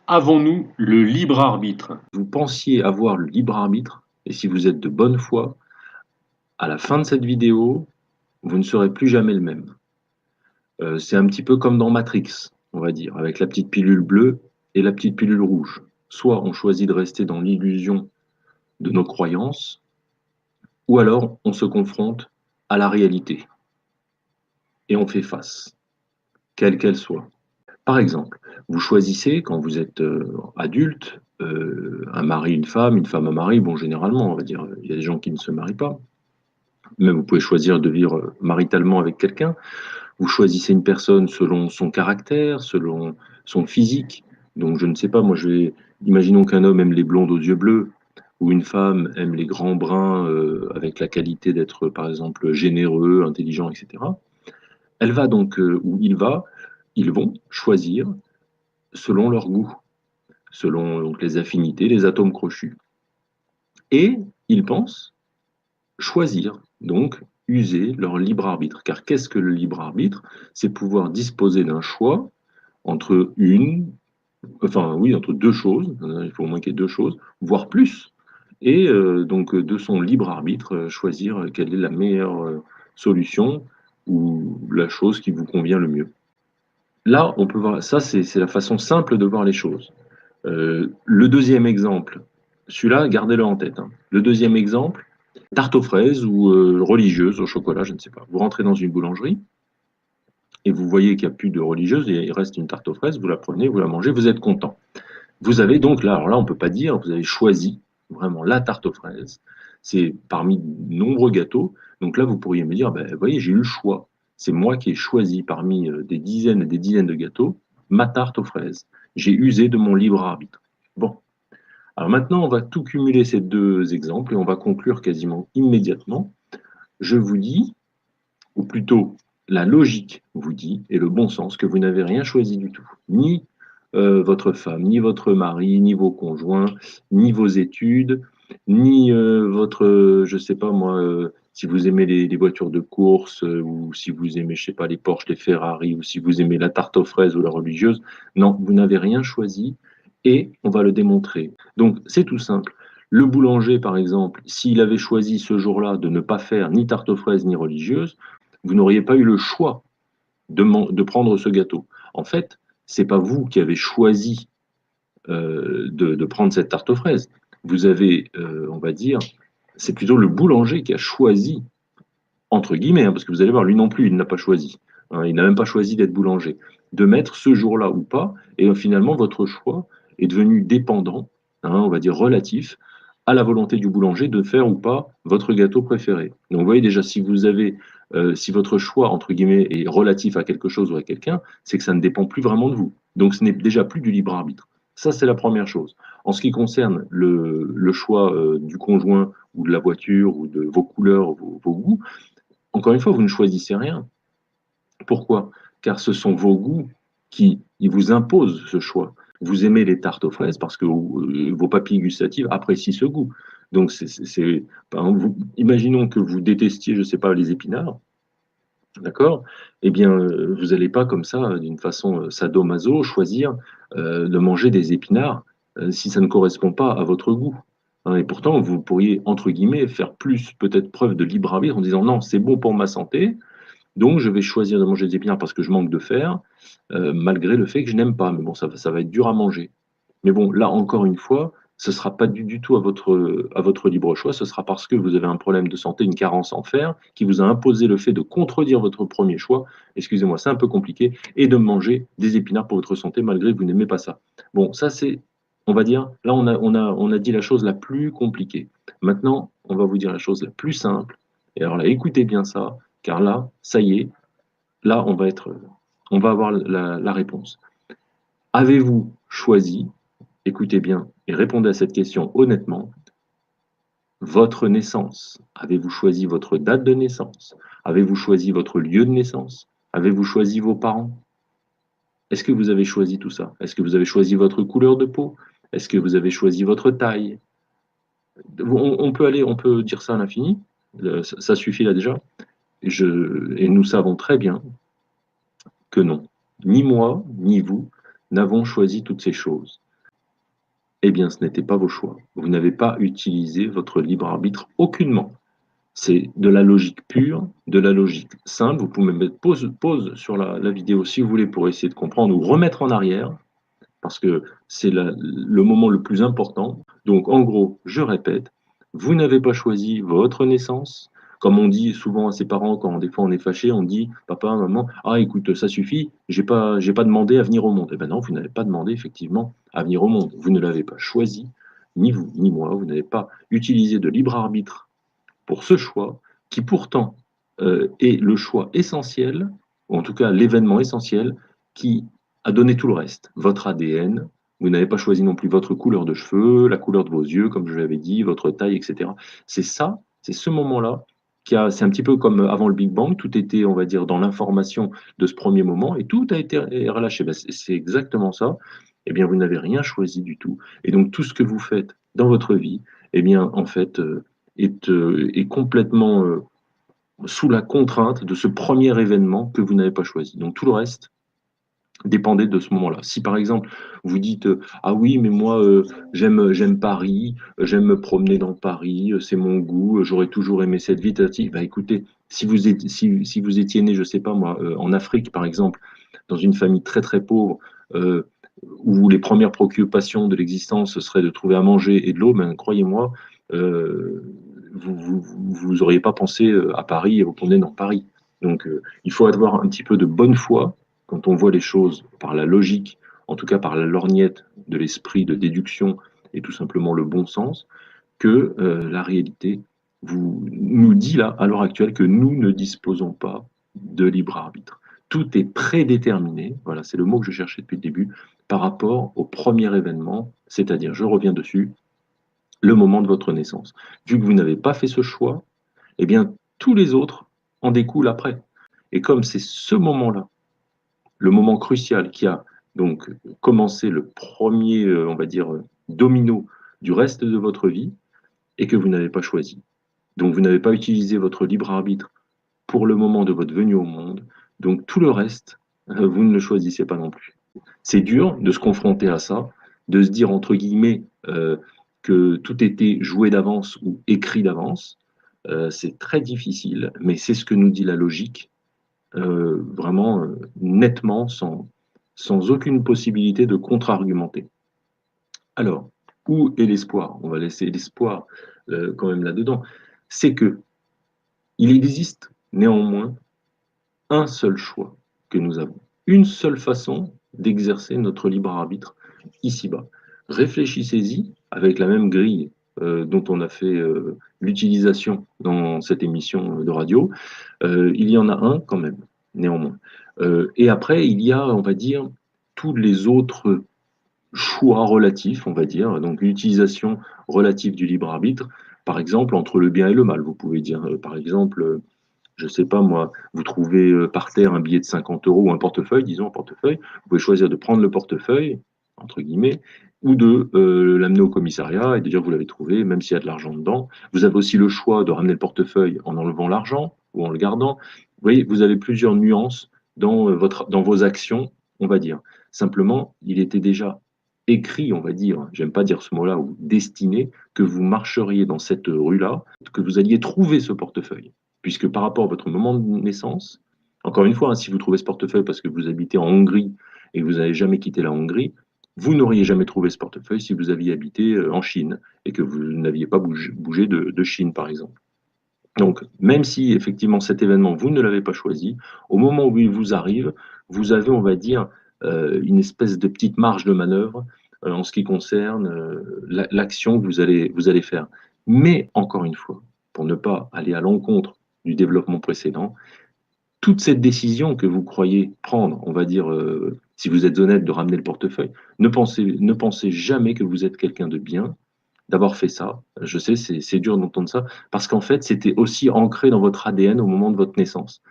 Avons-nous le libre arbitre? Vous pensiez avoir le libre arbitre, et si vous êtes de bonne foi, à la fin de cette vidéo, vous ne serez plus jamais le même. C'est un petit peu comme dans Matrix, on va dire, avec la petite pilule bleue et la petite pilule rouge. Soit on choisit de rester dans l'illusion de nos croyances, ou alors on se confronte à la réalité et on fait face, quelle qu'elle soit. Par exemple, vous choisissez quand vous êtes adulte, un mari, une femme, un mari, bon généralement on va dire, il y a des gens qui ne se marient pas, même vous pouvez choisir de vivre maritalement avec quelqu'un. Vous choisissez une personne selon son caractère, selon son physique. Donc je ne sais pas, moi imaginons qu'un homme aime les blondes aux yeux bleus, ou une femme aime les grands bruns avec la qualité d'être par exemple généreux, intelligent, etc. Elle va donc, ou ils vont choisir selon leur goût, selon donc, les affinités, les atomes crochus. Et ils pensent choisir, donc user leur libre arbitre. Car qu'est-ce que le libre arbitre? C'est pouvoir disposer d'un choix entre entre deux choses, il faut au moins qu'il y ait deux choses, voire plus, et donc de son libre arbitre, choisir quelle est la meilleure solution ou la chose qui vous convient le mieux. Là, on peut voir, ça c'est la façon simple de voir les choses. Le deuxième exemple, celui-là, gardez-le en tête, hein. Le deuxième exemple, tarte aux fraises ou religieuse au chocolat, je ne sais pas. Vous rentrez dans une boulangerie et vous voyez qu'il n'y a plus de religieuse et il reste une tarte aux fraises, vous la prenez, vous la mangez, vous êtes content. Vous avez donc là, alors là, on ne peut pas dire, vous avez choisi vraiment la tarte aux fraises. C'est parmi de nombreux gâteaux. Donc là, vous pourriez me dire, ben, vous voyez, j'ai eu le choix. C'est moi qui ai choisi parmi des dizaines et des dizaines de gâteaux ma tarte aux fraises. J'ai usé de mon libre arbitre. Bon, alors maintenant, on va tout cumuler ces deux exemples et on va conclure quasiment immédiatement. Je vous dis, ou plutôt la logique vous dit, et le bon sens, que vous n'avez rien choisi du tout. Ni votre femme, ni votre mari, ni vos conjoints, ni vos études, ni je sais pas moi, si vous aimez les voitures de course, ou si vous aimez, je sais pas, les Porsche, les Ferrari, ou si vous aimez la tarte aux fraises ou la religieuse. Non, vous n'avez rien choisi et on va le démontrer. Donc, c'est tout simple. Le boulanger, par exemple, s'il avait choisi ce jour-là de ne pas faire ni tarte aux fraises ni religieuse, vous n'auriez pas eu le choix de prendre ce gâteau. En fait, c'est pas vous qui avez choisi de prendre cette tarte aux fraises. Vous avez, on va dire, c'est plutôt le boulanger qui a choisi, entre guillemets, hein, parce que vous allez voir, lui non plus, il n'a pas choisi. Hein, il n'a même pas choisi d'être boulanger. De mettre ce jour-là ou pas, et finalement, votre choix est devenu dépendant, hein, on va dire relatif, à la volonté du boulanger de faire ou pas votre gâteau préféré. Donc vous voyez déjà, si votre choix, entre guillemets, est relatif à quelque chose ou à quelqu'un, c'est que ça ne dépend plus vraiment de vous. Donc ce n'est déjà plus du libre arbitre. Ça, c'est la première chose. En ce qui concerne le choix du conjoint ou de la voiture ou de vos couleurs, vos goûts, encore une fois, vous ne choisissez rien. Pourquoi? Car ce sont vos goûts qui ils vous imposent ce choix. Vous aimez les tartes aux fraises parce que vos papilles gustatives apprécient ce goût. Donc, par exemple, imaginons que vous détestiez, je ne sais pas, les épinards, d'accord? Eh bien, vous n'allez pas comme ça, d'une façon sadomaso, choisir de manger des épinards si ça ne correspond pas à votre goût. Hein, et pourtant, vous pourriez, entre guillemets, faire plus peut-être preuve de libre arbitre en disant non, c'est bon pour ma santé, donc je vais choisir de manger des épinards parce que je manque de fer, malgré le fait que je n'aime pas. Mais bon, ça va être dur à manger. Mais bon, là, encore une fois, ce ne sera pas du tout à votre libre choix, ce sera parce que vous avez un problème de santé, une carence en fer, qui vous a imposé le fait de contredire votre premier choix, excusez-moi, c'est un peu compliqué, et de manger des épinards pour votre santé malgré que vous n'aimez pas ça. Bon, ça c'est, on va dire, là on a dit la chose la plus compliquée. Maintenant, on va vous dire la chose la plus simple. Et alors là, écoutez bien ça, car là, ça y est, là on va avoir la réponse. Avez-vous choisi, écoutez bien et répondez à cette question honnêtement, votre naissance? Avez-vous choisi votre date de naissance? Avez-vous choisi votre lieu de naissance? Avez-vous choisi vos parents? Est-ce que vous avez choisi tout ça? Est-ce que vous avez choisi votre couleur de peau? Est-ce que vous avez choisi votre taille? On peut dire ça à l'infini, ça suffit là déjà. Et nous savons très bien que non. Ni moi, ni vous n'avons choisi toutes ces choses. eh bien, ce n'était pas vos choix. Vous n'avez pas utilisé votre libre arbitre aucunement. C'est de la logique pure, de la logique simple. Vous pouvez mettre pause sur la vidéo si vous voulez pour essayer de comprendre ou remettre en arrière, parce que c'est le moment le plus important. Donc, en gros, je répète, vous n'avez pas choisi votre naissance. Comme on dit souvent à ses parents, quand des fois on est fâché, on dit, papa, maman, ah écoute, ça suffit, j'ai pas demandé à venir au monde. Eh bien non, vous n'avez pas demandé effectivement à venir au monde. Vous ne l'avez pas choisi, ni vous, ni moi, vous n'avez pas utilisé de libre arbitre pour ce choix, qui pourtant est le choix essentiel, ou en tout cas l'événement essentiel, qui a donné tout le reste. Votre ADN, vous n'avez pas choisi non plus votre couleur de cheveux, la couleur de vos yeux, comme je l'avais dit, votre taille, etc. C'est ça, c'est ce moment-là, c'est un petit peu comme avant le Big Bang, tout était, on va dire, dans l'information de ce premier moment, et tout a été relâché. Ben, c'est exactement ça. Eh bien, vous n'avez rien choisi du tout. Et donc, tout ce que vous faites dans votre vie, eh bien, en fait, est complètement sous la contrainte de ce premier événement que vous n'avez pas choisi. Donc tout le reste dépendait de ce moment-là. Si par exemple vous dites ah oui mais moi j'aime Paris, j'aime me promener dans Paris, c'est mon goût, j'aurais toujours aimé cette vie, bah écoutez, si vous étiez né, je sais pas moi, en Afrique par exemple, dans une famille très très pauvre, euh, où les premières préoccupations de l'existence seraient de trouver à manger et de l'eau, ben croyez-moi, euh, vous auriez pas pensé à Paris et vous promener dans Paris. Donc il faut avoir un petit peu de bonne foi quand on voit les choses par la logique, en tout cas par la lorgnette de l'esprit de déduction et tout simplement le bon sens, que la réalité nous dit là, à l'heure actuelle, que nous ne disposons pas de libre arbitre. Tout est prédéterminé, voilà, c'est le mot que je cherchais depuis le début, par rapport au premier événement, c'est-à-dire, je reviens dessus, le moment de votre naissance. Vu que vous n'avez pas fait ce choix, eh bien, tous les autres en découlent après. Et comme c'est ce moment-là, le moment crucial qui a donc commencé le premier, on va dire, domino du reste de votre vie, et que vous n'avez pas choisi. Donc vous n'avez pas utilisé votre libre arbitre pour le moment de votre venue au monde. Donc tout le reste, vous ne le choisissez pas non plus. C'est dur de se confronter à ça, de se dire entre guillemets que tout était joué d'avance ou écrit d'avance. C'est très difficile, mais c'est ce que nous dit la logique, vraiment nettement, sans aucune possibilité de contre-argumenter. Alors, où est l'espoir? On va laisser l'espoir quand même là-dedans. C'est que il existe néanmoins un seul choix que nous avons, une seule façon d'exercer notre libre arbitre ici-bas. Réfléchissez-y avec la même grille dont on a fait l'utilisation dans cette émission de radio. Il y en a un quand même, néanmoins. Et après, il y a, on va dire, tous les autres choix relatifs, on va dire, donc l'utilisation relative du libre arbitre, par exemple, entre le bien et le mal. Vous pouvez dire, par exemple, je ne sais pas moi, vous trouvez par terre un billet de 50 euros ou un portefeuille, disons un portefeuille, vous pouvez choisir de prendre le portefeuille, entre guillemets, ou de l'amener au commissariat et de dire que vous l'avez trouvé, même s'il y a de l'argent dedans. Vous avez aussi le choix de ramener le portefeuille en enlevant l'argent ou en le gardant. Vous voyez, vous avez plusieurs nuances dans vos actions, on va dire. Simplement, il était déjà écrit, on va dire, j'aime pas dire ce mot-là, ou destiné, que vous marcheriez dans cette rue-là, que vous alliez trouver ce portefeuille. Puisque par rapport à votre moment de naissance, encore une fois, hein, si vous trouvez ce portefeuille parce que vous habitez en Hongrie et que vous n'avez jamais quitté la Hongrie, vous n'auriez jamais trouvé ce portefeuille si vous aviez habité en Chine et que vous n'aviez pas bougé de Chine, par exemple. Donc, même si effectivement cet événement, vous ne l'avez pas choisi, au moment où il vous arrive, vous avez, on va dire, une espèce de petite marge de manœuvre en ce qui concerne l'action que vous allez faire. Mais, encore une fois, pour ne pas aller à l'encontre du développement précédent, toute cette décision que vous croyez prendre, on va dire, si vous êtes honnête, de ramener le portefeuille, ne pensez jamais que vous êtes quelqu'un de bien, d'avoir fait ça. Je sais, c'est dur d'entendre ça, parce qu'en fait, c'était aussi ancré dans votre ADN au moment de votre naissance.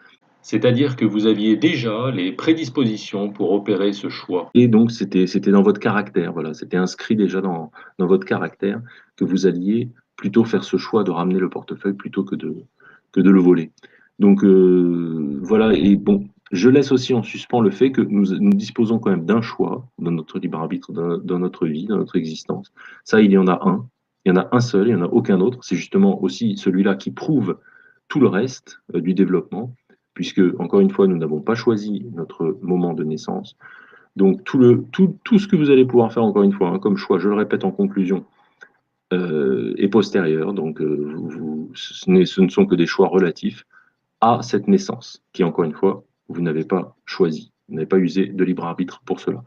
C'est-à-dire que vous aviez déjà les prédispositions pour opérer ce choix. Et donc, c'était dans votre caractère, voilà, c'était inscrit déjà dans votre caractère que vous alliez plutôt faire ce choix de ramener le portefeuille plutôt que de le voler. Donc, voilà, et bon, Je laisse aussi en suspens le fait que nous disposons quand même d'un choix dans notre libre arbitre, dans notre vie, dans notre existence. Ça, il y en a un. Il y en a un seul, il n'y en a aucun autre. C'est justement aussi celui-là qui prouve tout le reste du développement, puisque, encore une fois, nous n'avons pas choisi notre moment de naissance. Donc, tout ce que vous allez pouvoir faire, encore une fois, comme choix, je le répète en conclusion, est postérieur. Donc, ce ne sont que des choix relatifs à cette naissance, qui, encore une fois, vous n'avez pas choisi. Vous n'avez pas usé de libre arbitre pour cela.